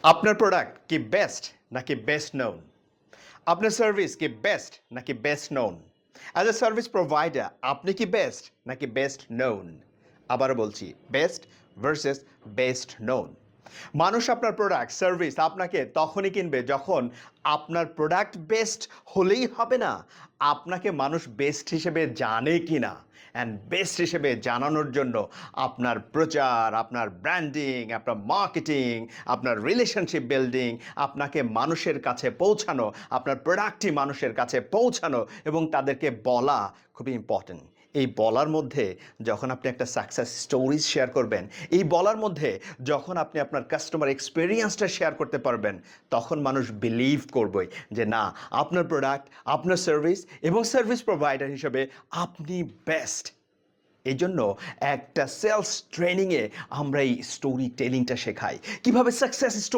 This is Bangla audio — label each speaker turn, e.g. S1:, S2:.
S1: আপনার প্রোডাক্ট কি বেস্ট নাকি বেস্ট নোন? আপনার সার্ভিস কি বেস্ট নাকি best known? As a service provider আপনি কি বেস্ট নাকি বেস্ট নোন? আবারও বলছি, বেস্ট ভার্সেস বেস্ট নোন। মানুষ আপনার প্রোডাক্ট সার্ভিস আপনাকে তখনই কিনবে যখন আপনার প্রোডাক্ট বেস্ট হলেই হবে না, আপনাকে মানুষ বেস্ট হিসেবে জানে কি না। অ্যান্ড বেস্ট হিসেবে জানানোর জন্য আপনার প্রচার, আপনার ব্র্যান্ডিং, আপনার মার্কেটিং, আপনার রিলেশনশিপ বিল্ডিং, আপনাকে মানুষের কাছে পৌঁছানো, আপনার প্রোডাক্টটি মানুষের কাছে পৌঁছানো এবং তাদেরকে বলা খুবই ইম্পর্ট্যান্ট। এই বলার মধ্যে যখন আপনি একটা সাকসেস স্টোরিজ শেয়ার করবেন, এই বলার মধ্যে যখন আপনি আপনার কাস্টমার এক্সপেরিয়েন্সটা শেয়ার করতে পারবেন, তখন মানুষ বিলিভ করবে যে না, আপনার প্রোডাক্ট, আপনার সার্ভিস এবং সার্ভিস প্রোভাইডার হিসেবে আপনি বেস্ট। এই জন্য একটা সেলস ট্রেনিংয়ে আমরা এই স্টোরি টেলিংটা শেখাই, কিভাবে সাকসেস